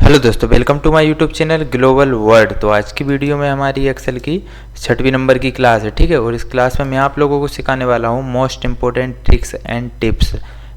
Hello दोस्तों, welcome to my YouTube channel global world. तो आज की वीडियो में हमारी एक्सेल की 6वीं नंबर की क्लास है, ठीक है। और इस क्लास में मैं आप लोगों को सिखाने वाला हूँ most important tricks and tips,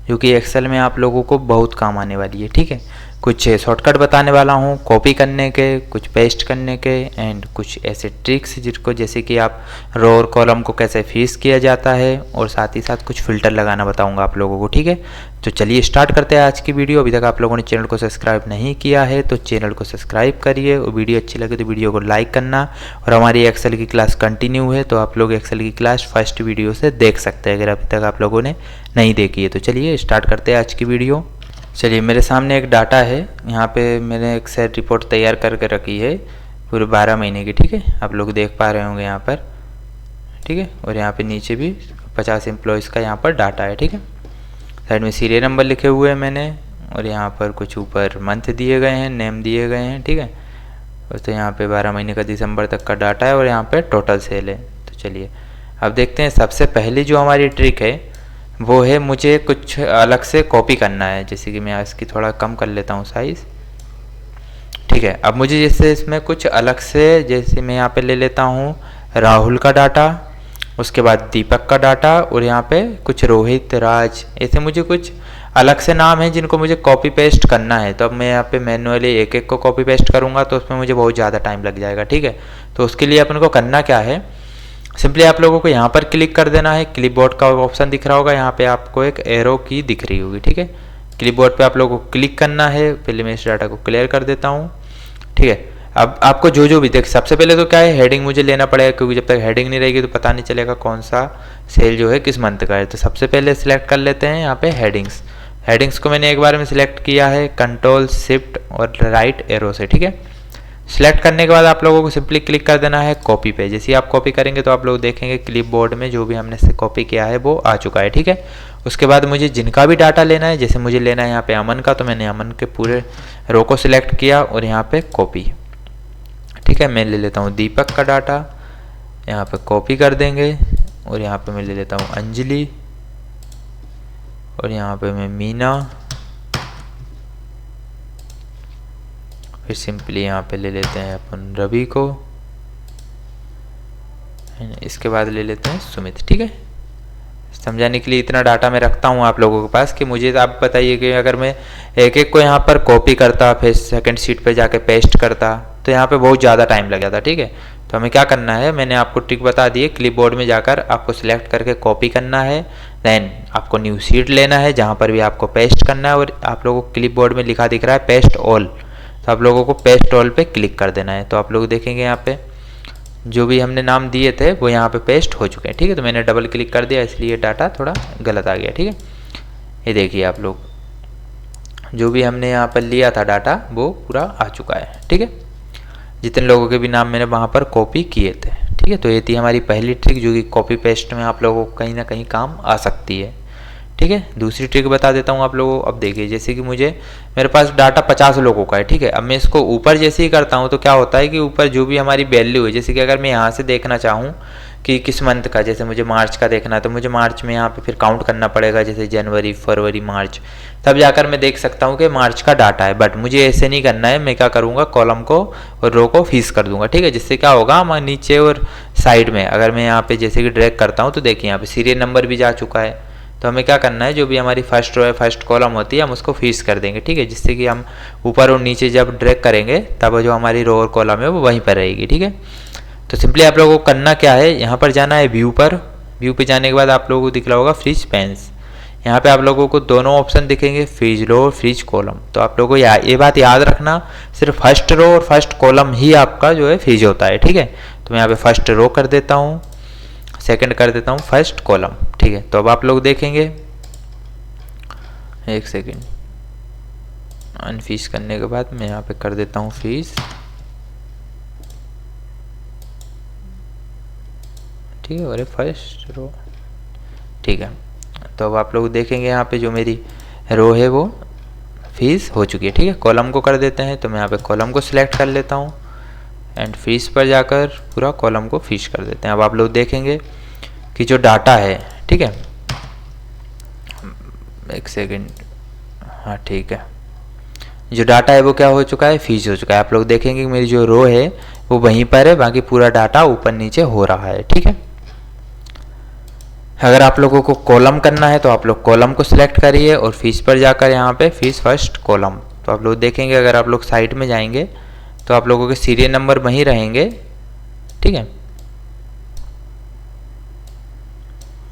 जो कि एक्सेल में आप लोगों को बहुत काम आने वाली है, ठीक है। कुछ शॉर्टकट बताने वाला हूँ कॉपी करने के, कुछ पेस्ट करने के, एंड कुछ ऐसे ट्रिक्स जिसको जैसे कि आप रो और कॉलम को कैसे फिक्स किया जाता है, और साथ ही साथ कुछ फिल्टर लगाना बताऊंगा आप लोगों को, ठीक है। तो चलिए स्टार्ट करते हैं आज की वीडियो। अभी तक आप लोगों ने चैनल को सब्सक्राइब नहीं किया है तो चैनल को सब्सक्राइब करिए, और वीडियो अच्छी लगे तो वीडियो को लाइक करना। और हमारी एक्सेल की क्लास कंटिन्यू है, तो आप लोग एक्सेल की क्लास फर्स्ट वीडियो से देख सकते हैं अगर अभी तक आप लोगों ने नहीं देखी है। तो चलिए स्टार्ट करते हैं आज की वीडियो। चलिए, मेरे सामने एक डाटा है, यहाँ पे मैंने एक सेट रिपोर्ट तैयार करके रखी है पूरे 12 महीने की, ठीक है। आप लोग देख पा रहे होंगे यहाँ पर, ठीक है। और यहाँ पे नीचे भी 50 एम्प्लॉयज़ का यहाँ पर डाटा है, ठीक है। साइड में सीरियल नंबर लिखे हुए हैं मैंने, और यहाँ पर कुछ ऊपर मंथ दिए गए हैं, नेम दिए गए हैं, ठीक है। और तो यहाँ पे 12 महीने का दिसंबर तक का डाटा है, और यहाँ पे टोटल सेल है। तो चलिए अब देखते हैं। सबसे पहली जो हमारी ट्रिक है वो है, मुझे कुछ अलग से कॉपी करना है। जैसे कि मैं इसकी थोड़ा कम कर लेता हूँ साइज़, ठीक है। अब मुझे जैसे इसमें कुछ अलग से, जैसे मैं यहाँ पे ले लेता हूँ राहुल का डाटा, उसके बाद दीपक का डाटा, और यहाँ पे कुछ रोहित, राज, ऐसे मुझे कुछ अलग से नाम है जिनको मुझे कॉपी पेस्ट करना है। तो अब मैं यहाँ पे मैन्युअली एक एक को कॉपी पेस्ट करूँगा तो उसमें मुझे बहुत ज़्यादा टाइम लग जाएगा, ठीक है। तो उसके लिए अपन को करना क्या है, सिंपली आप लोगों को यहाँ पर क्लिक कर देना है। क्लिपबोर्ड का ऑप्शन दिख रहा होगा, यहाँ पे आपको एक एरो की दिख रही होगी, ठीक है। क्लिपबोर्ड पे आप लोगों को क्लिक करना है। पहले मैं इस डाटा को क्लियर कर देता हूँ, ठीक है। अब आपको जो भी देख, सबसे पहले तो क्या है, हेडिंग मुझे लेना पड़ेगा, क्योंकि जब तक हेडिंग नहीं रहेगी तो पता नहीं चलेगा कौन सा सेल जो है किस मंथ का है। तो सबसे पहले सिलेक्ट कर लेते हैं यहाँ पे हेडिंग्स। हेडिंग्स को मैंने एक बार में सिलेक्ट किया है कंट्रोल शिफ्ट और राइट एरो से, ठीक है। सिलेक्ट करने के बाद आप लोगों को सिंपली क्लिक कर देना है कॉपी पे। जैसे ही आप कॉपी करेंगे तो आप लोग देखेंगे क्लिपबोर्ड में जो भी हमने से कॉपी किया है वो आ चुका है, ठीक है। उसके बाद मुझे जिनका भी डाटा लेना है, जैसे मुझे लेना है यहाँ पे अमन का, तो मैंने अमन के पूरे रो को सिलेक्ट किया और यहाँ पे कॉपी, ठीक है। मैं ले लेता हूँ दीपक का डाटा, यहाँ पे कॉपी कर देंगे, और यहाँ पे मैं ले लेता हूँ अंजलि, और यहाँ पे मैं मीना, फिर सिंपली यहाँ पे ले लेते हैं अपन रवि को, इसके बाद ले लेते हैं सुमित, ठीक है। समझाने के लिए इतना डाटा मैं रखता हूँ आप लोगों के पास कि मुझे आप बताइए कि अगर मैं एक एक को यहाँ पर कॉपी करता, फिर सेकंड शीट पे जाके पेस्ट करता, तो यहाँ पे बहुत ज़्यादा टाइम लग जाता, ठीक है। तो हमें क्या करना है, मैंने आपको ट्रिक बता दी है। क्लिपबोर्ड में जाकर आपको सिलेक्ट करके कॉपी करना है, देन आपको न्यू शीट लेना है जहाँ पर भी आपको पेस्ट करना है, और आप लोगों को क्लिपबोर्ड में लिखा दिख रहा है पेस्ट ऑल, तो आप लोगों को पेस्ट ऑल पे क्लिक कर देना है। तो आप लोग देखेंगे यहाँ पे जो भी हमने नाम दिए थे वो यहाँ पे पेस्ट हो चुके हैं, ठीक है। तो मैंने डबल क्लिक कर दिया, इसलिए डाटा थोड़ा गलत आ गया, ठीक है। ये देखिए आप लोग, जो भी हमने यहाँ पर लिया था डाटा वो पूरा आ चुका है, ठीक है। जितने लोगों के भी नाम मैंने वहाँ पर कॉपी किए थे, ठीक है। तो ये थी हमारी पहली ट्रिक, जो कि कॉपी पेस्ट में आप लोगों को कहीं ना कहीं काम आ सकती है, ठीक है। दूसरी ट्रिक बता देता हूँ आप लोगों को। अब देखिए, जैसे कि मेरे पास डाटा 50 लोगों का है, ठीक है। अब मैं इसको ऊपर जैसे ही करता हूँ तो क्या होता है कि ऊपर जो भी हमारी वैल्यू है, जैसे कि अगर मैं यहाँ से देखना चाहूँ कि किस मंथ का, जैसे मुझे मार्च का देखना है, तो मुझे मार्च में यहाँ पे फिर काउंट करना पड़ेगा, जैसे जनवरी, फरवरी, मार्च, तब जाकर मैं देख सकता हूँ कि मार्च का डाटा है। बट मुझे ऐसे नहीं करना है, मैं क्या करूँगा, कॉलम को और रो को फीस कर दूंगा, ठीक है। जिससे क्या होगा, मैं नीचे और साइड में अगर मैं यहाँ पे जैसे कि ड्रैग करता हूँ तो देखिए यहाँ पे सीरियल नंबर भी जा चुका है। तो हमें क्या करना है, जो भी हमारी फर्स्ट रो है, फर्स्ट कॉलम होती है, हम उसको फीस कर देंगे, ठीक है। जिससे कि हम ऊपर और नीचे जब ड्रैग करेंगे तब जो हमारी रो और कॉलम है वो वहीं पर रहेगी, ठीक है। तो सिंपली आप लोगों को करना क्या है, यहाँ पर जाना है व्यू पर। व्यू पे जाने के बाद आप लोगों को दिख रहा होगा फ्रीज पेंस। यहाँ पे आप लोगों को दोनों ऑप्शन दिखेंगे, फ्रीज रो और फ्रीज कॉलम। तो आप लोगों को ये बात याद रखना, सिर्फ फर्स्ट रो और फर्स्ट कॉलम ही आपका जो है फ्रीज होता है, ठीक है। तो मैं यहाँ पे फर्स्ट रो कर देता हूँ, सेकंड कर देता हूँ फर्स्ट कॉलम, ठीक है। तो अब आप लोग देखेंगे, एक सेकंड, अनफीस करने के बाद मैं यहाँ पे कर देता हूँ फीस, ठीक है। और फर्स्ट रो, ठीक है। तो अब आप लोग देखेंगे यहाँ पे जो मेरी रो है वो फीस हो चुकी है, ठीक है। कॉलम को कर देते हैं, तो मैं यहाँ पे कॉलम को सिलेक्ट कर लेता हूँ एंड फीस पर जाकर पूरा कॉलम को फिश कर देते हैं। अब आप लोग देखेंगे कि जो डाटा है, ठीक है, एक सेकेंड, हाँ ठीक है, जो डाटा है वो क्या हो चुका है, फीज हो चुका है। आप लोग देखेंगे कि मेरी जो रो है वो वहीं पर है, बाकी पूरा डाटा ऊपर नीचे हो रहा है, ठीक है। अगर आप लोगों को कॉलम करना है तो आप लोग कॉलम को सिलेक्ट करिए और फीस पर जाकर यहाँ पे फीस फर्स्ट कॉलम, तो आप लोग देखेंगे अगर आप लोग साइट में जाएंगे तो आप लोगों के सीरियल नंबर वहीं रहेंगे, ठीक है।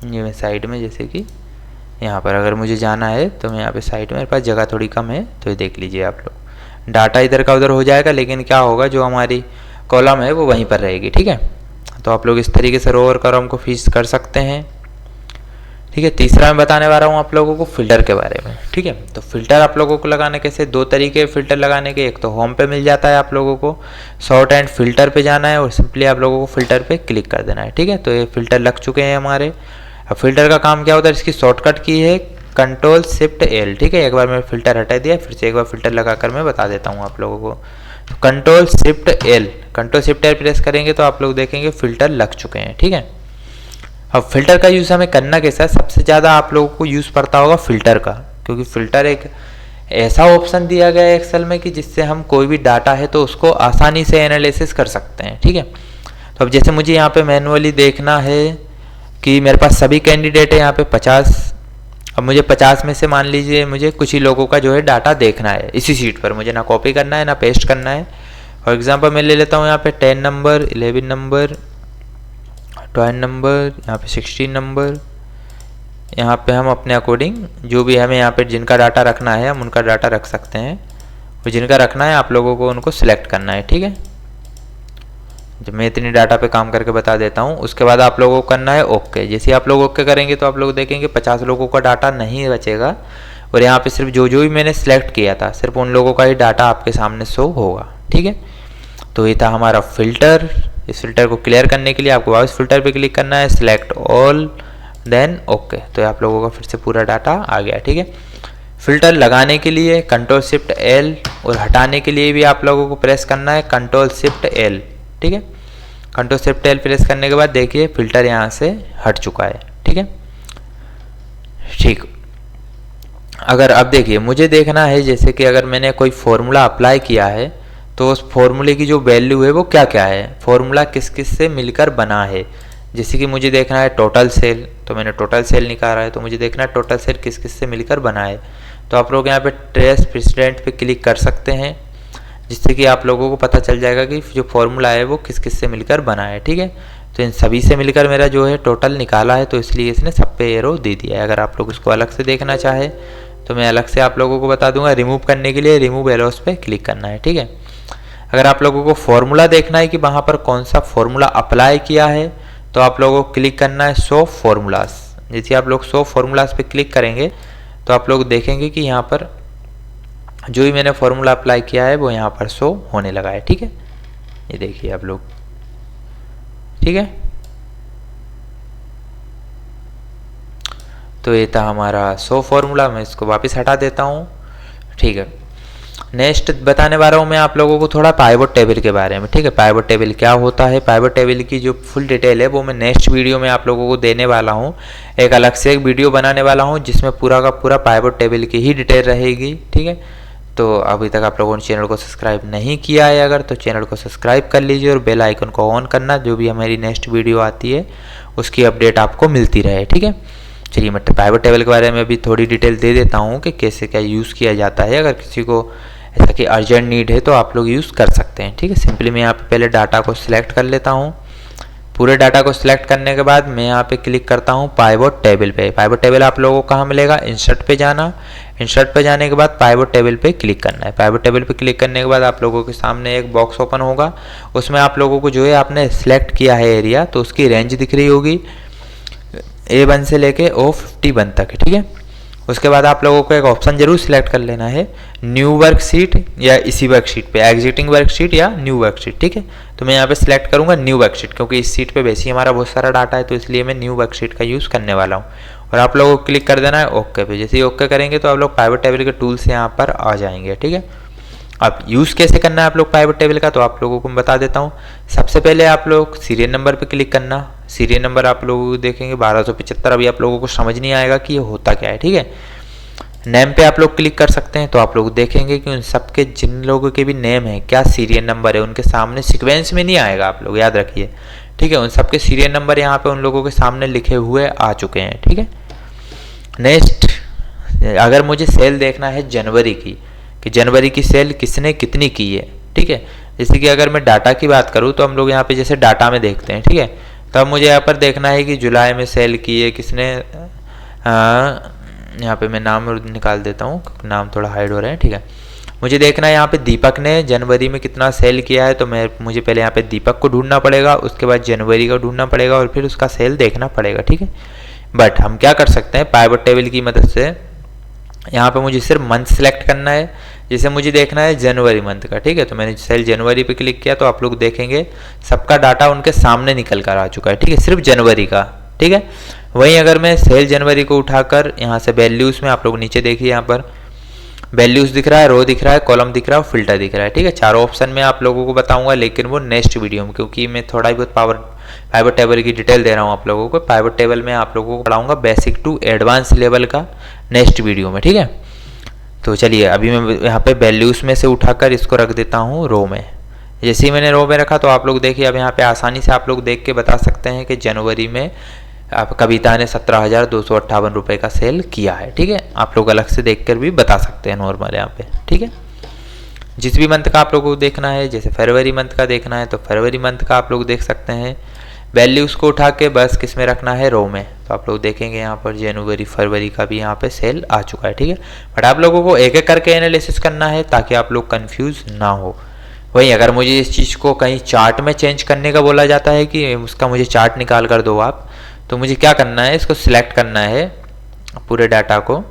ये मैं साइड में, जैसे कि यहाँ पर अगर मुझे जाना है तो मैं यहाँ पे साइड में, मेरे पास जगह थोड़ी कम है तो ये देख लीजिए आप लोग, डाटा इधर का उधर हो जाएगा लेकिन क्या होगा, जो हमारी कॉलम है वो वहीं पर रहेगी, ठीक है। तो आप लोग इस तरीके से रो और कॉलम को फीस कर सकते हैं, ठीक है। तीसरा मैं बताने वाला हूँ आप लोगों को फिल्टर के बारे में, ठीक है। तो फिल्टर आप लोगों को लगाने कैसे, दो तरीके फिल्टर लगाने के, एक तो होम पे मिल जाता है आप लोगों को, शॉर्ट एंड फिल्टर पे जाना है और सिंपली आप लोगों को फिल्टर पे क्लिक कर देना है, ठीक है। तो ये फिल्टर लग चुके हैं हमारे। अब फिल्टर का काम क्या होता है, इसकी शॉर्टकट की है Ctrl+Shift+L, ठीक है। एक बार मैं फिल्टर हटा दिया, फिर से एक बार फिल्टर लगाकर मैं बता देता हूँ आप लोगों को। तो Ctrl+Shift+L प्रेस करेंगे तो आप लोग देखेंगे फिल्टर लग चुके हैं, ठीक है। अब फिल्टर का यूज़ हमें करना कैसा है, सबसे ज़्यादा आप लोगों को यूज़ पड़ता होगा फिल्टर का, क्योंकि फिल्टर एक ऐसा ऑप्शन दिया गया है एक्सेल में कि जिससे हम कोई भी डाटा है तो उसको आसानी से एनालिसिस कर सकते हैं, ठीक है। तो अब जैसे मुझे यहाँ पे मैनुअली देखना है कि मेरे पास सभी कैंडिडेट है यहाँ पे 50, अब मुझे 50 में से मान लीजिए मुझे कुछ ही लोगों का जो है डाटा देखना है इसी शीट पर, मुझे ना कॉपी करना है ना पेस्ट करना है। फॉर एग्जांपल मैं ले लेता हूँ यहाँ पे 10 नंबर, 11 नंबर, 12 नंबर, यहाँ पे 16 नंबर। यहाँ पे हम अपने अकॉर्डिंग जो भी हमें यहाँ पे जिनका डाटा रखना है हम उनका डाटा रख सकते हैं, और जिनका रखना है आप लोगों को उनको सिलेक्ट करना है, ठीक है। जब मैं इतनी डाटा पे काम करके बता देता हूँ, उसके बाद आप लोगों को करना है ओके। जैसे आप लोग ओके करेंगे तो आप लोग देखेंगे 50 लोगों का डाटा नहीं बचेगा, और यहाँ पे सिर्फ जो जो भी मैंने सिलेक्ट किया था सिर्फ उन लोगों का ही डाटा आपके सामने शो होगा, ठीक है। तो ये था हमारा फिल्टर। इस फिल्टर को क्लियर करने के लिए आपको वापस फिल्टर पे क्लिक करना है, सिलेक्ट ऑल, देन ओके। तो आप लोगों का फिर से पूरा डाटा आ गया, ठीक है। फिल्टर लगाने के लिए Ctrl+Shift+L और हटाने के लिए भी आप लोगों को प्रेस करना है Ctrl+Shift+L, ठीक है। Ctrl+Shift+L प्रेस करने के बाद देखिए फिल्टर यहाँ से हट चुका है, ठीक है, ठीक। अगर अब देखिए मुझे देखना है जैसे कि अगर मैंने कोई फॉर्मूला अप्लाई किया है तो उस फॉर्मूले की जो वैल्यू है वो क्या क्या है, फॉर्मूला किस किस से मिलकर बना है। जैसे कि मुझे देखना है टोटल सेल, तो मैंने टोटल सेल निकाला है, तो मुझे देखना है टोटल सेल किस किस से मिलकर बना है। तो आप लोग यहाँ पे ट्रेस प्रेसिडेंट पे क्लिक कर सकते हैं, जिससे कि आप लोगों को पता चल जाएगा कि जो फॉर्मूला है वो किस किस से मिलकर बना है, ठीक है। तो इन सभी से मिलकर मेरा जो है टोटल निकाला है, तो इसलिए इसने सब पे एरो दे दिया है। अगर आप लोग इसको अलग से देखना चाहे तो मैं अलग से आप लोगों को बता दूंगा। रिमूव करने के लिए रिमूव एरोस पे क्लिक करना है, ठीक है। अगर आप लोगों को फॉर्मूला देखना है कि वहाँ पर कौन सा फॉर्मूला अप्लाई किया है तो आप लोगों को क्लिक करना है शो फॉर्मूलाज। जैसे आप लोग शो फॉर्मूलाज पे क्लिक करेंगे तो आप लोग देखेंगे कि यहाँ पर जो भी मैंने फॉर्मूला अप्लाई किया है वो यहाँ पर शो होने लगा है, ठीक है। ये देखिए आप लोग, ठीक है। तो ये था हमारा शो फॉर्मूला, मैं इसको वापस हटा देता हूँ, ठीक है। नेक्स्ट बताने वाला हूँ मैं आप लोगों को थोड़ा पाइवट टेबल के बारे में, ठीक है। पाइवट टेबल क्या होता है, पाइवट टेबल की जो फुल डिटेल है वो मैं नेक्स्ट वीडियो में आप लोगों को देने वाला हूँ। एक अलग से एक वीडियो बनाने वाला हूँ जिसमें पूरा का पूरा पाइवट टेबल की ही डिटेल रहेगी, ठीक है। तो अभी तक आप लोगों ने चैनल को सब्सक्राइब नहीं किया है अगर, तो चैनल को सब्सक्राइब कर लीजिए और बेल आइकन को ऑन करना, जो भी हमारी नेक्स्ट वीडियो आती है उसकी अपडेट आपको मिलती रहे, ठीक है। चलिए मैं पाइवट टेबल के बारे में अभी थोड़ी डिटेल दे देता हूँ कि कैसे क्या यूज़ किया जाता है। अगर किसी को ऐसा कि अर्जेंट नीड है तो आप लोग यूज़ कर सकते हैं, ठीक है। सिंपली मैं यहाँ पे पहले डाटा को सिलेक्ट कर लेता हूँ। पूरे डाटा को सिलेक्ट करने के बाद मैं यहाँ पे क्लिक करता हूँ पाइवट टेबल पे। पाइवट टेबल आप लोगों को कहाँ मिलेगा, इंसर्ट पे जाना, इंसर्ट पे जाने के बाद पाइवट टेबल पे क्लिक करना है। पाइवट टेबल पे क्लिक करने के बाद आप लोगों के सामने एक बॉक्स ओपन होगा, उसमें आप लोगों को जो है आपने सिलेक्ट किया है एरिया, तो उसकी रेंज दिख रही होगी A1 से लेके O51 तक, ठीक है। उसके बाद आप लोगों को एक ऑप्शन जरूर सिलेक्ट कर लेना है, न्यू वर्कशीट या इसी वर्कशीट पे, एग्जिटिंग वर्कशीट या न्यू वर्कशीट, ठीक है। तो मैं यहाँ पे सिलेक्ट करूँगा न्यू वर्कशीट, क्योंकि इस सीट पे वैसे ही हमारा बहुत सारा डाटा है, तो इसलिए मैं न्यू वर्कशीट का यूज़ करने वाला हूँ। और आप लोगों को क्लिक कर देना है ओके पे। जैसे ही ओके करेंगे तो आप लोग पाइवट टेबल के टूल्स यहाँ पर आ जाएंगे, ठीक है। अब यूज़ कैसे करना है आप लोग पाइवट टेबल का, तो आप लोगों को मैं बता देता हूँ। सबसे पहले आप लोग सीरियल नंबर पे क्लिक करना। सीरियल नंबर आप लोग देखेंगे 1275। अभी आप लोगों को समझ नहीं आएगा कि ये होता क्या है, ठीक है। नेम पे आप लोग क्लिक कर सकते हैं, तो आप लोग देखेंगे कि उन सबके जिन लोगों के भी नेम है, क्या सीरियल नंबर है, उनके सामने सीक्वेंस में नहीं आएगा, आप लोग याद रखिए, ठीक है। उन सबके सीरियल नंबर यहाँ पे उन लोगों के सामने लिखे हुए आ चुके हैं, ठीक है। नेक्स्ट, अगर मुझे सेल देखना है जनवरी की, कि जनवरी की सेल किसने कितनी की है, ठीक है। जैसे कि अगर मैं डाटा की बात करूँ तो हम लोग यहाँ पे जैसे डाटा में देखते हैं, ठीक है। तो अब मुझे यहाँ पर देखना है कि जुलाई में सेल की है किसने, यहाँ पे मैं नाम निकाल देता हूँ, नाम थोड़ा हाइड हो रहे हैं, ठीक है। मुझे देखना है यहाँ पे दीपक ने जनवरी में कितना सेल किया है, तो मुझे पहले यहाँ पे दीपक को ढूंढना पड़ेगा, उसके बाद जनवरी का ढूंढना पड़ेगा और फिर उसका सेल देखना पड़ेगा, ठीक है। बट हम क्या कर सकते हैं, पाइवट टेबल की मदद से यहाँ पे मुझे सिर्फ मंथ सेलेक्ट करना है। जैसे मुझे देखना है जनवरी मंथ का, ठीक है, तो मैंने सेल जनवरी पे क्लिक किया, तो आप लोग देखेंगे सबका डाटा उनके सामने निकल कर आ चुका है, ठीक है, सिर्फ जनवरी का, ठीक है। वहीं अगर मैं सेल जनवरी को उठाकर यहाँ से वैल्यूज़ में, आप लोग नीचे देखिए, यहाँ पर वैल्यूज़ दिख रहा है, रो दिख रहा है, कॉलम दिख रहा है, फिल्टर दिख रहा है, ठीक है। चारों ऑप्शन में आप लोगों को बताऊंगा, लेकिन वो नेक्स्ट वीडियो में, क्योंकि मैं थोड़ा ही बहुत पाइवट टेबल की डिटेल दे रहा हूँ आप लोगों को। पाइवट टेबल में आप लोगों को पढ़ाऊंगा बेसिक टू एडवांस लेवल का नेक्स्ट वीडियो में, ठीक है। तो चलिए अभी मैं यहाँ पे वैल्यूज़ में से उठाकर इसको रख देता हूँ रो में। जैसे ही मैंने रो में रखा तो आप लोग देखिए, अब यहाँ पे आसानी से आप लोग देख के बता सकते हैं कि जनवरी में आप कविता ने 17,258 रुपये का सेल किया है, ठीक है। आप लोग अलग से देखकर भी बता सकते हैं नॉर्मल यहाँ पे, ठीक है। जिस भी मंथ का आप लोगों को देखना है, जैसे फरवरी मंथ का देखना है तो फरवरी मंथ का आप लोग देख सकते हैं। वैल्यूज़ को उठा के बस किस में रखना है, रो में, तो आप लोग देखेंगे यहाँ पर जनवरी फरवरी का भी यहाँ पे सेल आ चुका है, ठीक है। बट आप लोगों को एक एक करके एनालिसिस करना है ताकि आप लोग कंफ्यूज ना हो। वहीं अगर मुझे इस चीज़ को कहीं चार्ट में चेंज करने का बोला जाता है कि उसका मुझे चार्ट निकाल कर दो आप, तो मुझे क्या करना है, इसको सिलेक्ट करना है पूरे डाटा को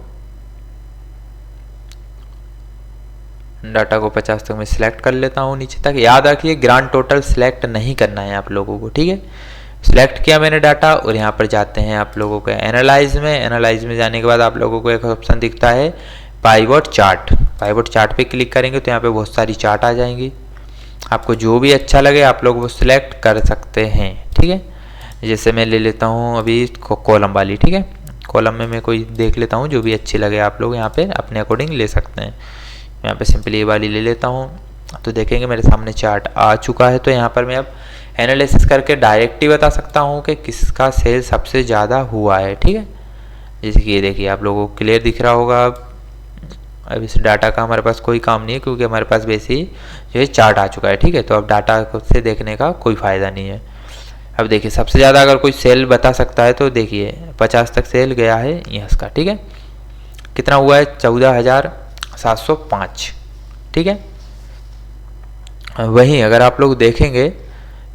50 तक मैं सिलेक्ट कर लेता हूँ नीचे तक। याद रखिए ग्रांड टोटल सिलेक्ट नहीं करना है आप लोगों को, ठीक है। सिलेक्ट किया मैंने डाटा और यहाँ पर जाते हैं आप लोगों को एनालाइज में। एनालाइज में जाने के बाद आप लोगों को एक ऑप्शन दिखता है पाइवट चार्ट। पाइवट चार्ट पे क्लिक करेंगे तो यहाँ पे बहुत सारी चार्ट आ जाएंगी। आपको जो भी अच्छा लगे आप लोग वो सिलेक्ट कर सकते हैं, ठीक है। जैसे मैं ले लेता हूँ अभी कॉलम वाली, ठीक है। कॉलम में मैं कोई देख लेता हूँ जो भी अच्छी लगे, आप लोग यहाँ पे अपने अकॉर्डिंग ले सकते हैं। यहाँ पे सिंपली ये वाली ले लेता हूँ, तो देखेंगे मेरे सामने चार्ट आ चुका है। तो यहाँ पर मैं अब एनालिसिस करके डायरेक्ट ही बता सकता हूँ कि किसका सेल सबसे ज़्यादा हुआ है, ठीक है। जैसे कि ये देखिए आप लोगों को क्लियर दिख रहा होगा। अब इस डाटा का हमारे पास कोई काम नहीं है क्योंकि हमारे पास वैसे ही जो है चार्ट आ चुका है, ठीक है। तो अब डाटा से देखने का कोई फ़ायदा नहीं है। अब देखिए सबसे ज़्यादा अगर कोई सेल बता सकता है तो देखिए 50 तक सेल गया है इसका, ठीक है। कितना हुआ है 14,705, ठीक है। वहीं अगर आप लोग देखेंगे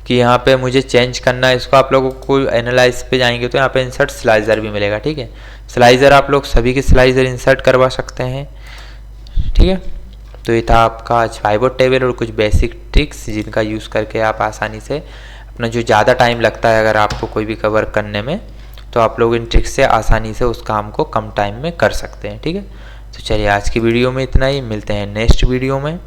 कि यहाँ पे मुझे चेंज करना है इसको, आप लोगों को एनालाइज पे जाएंगे तो यहाँ पे इंसर्ट स्लाइजर भी मिलेगा, ठीक है। स्लाइजर आप लोग सभी के स्लाइजर इंसर्ट करवा सकते हैं, ठीक है। तो ये था आपका आज पाइवट टेबल और कुछ बेसिक ट्रिक्स जिनका यूज़ करके आप आसानी से अपना जो ज़्यादा टाइम लगता है अगर आपको कोई भी कवर करने में, तो आप लोग इन ट्रिक्स से आसानी से उस काम को कम टाइम में कर सकते हैं, ठीक है। तो चलिए आज की वीडियो में इतना ही, मिलते हैं नेक्स्ट वीडियो में।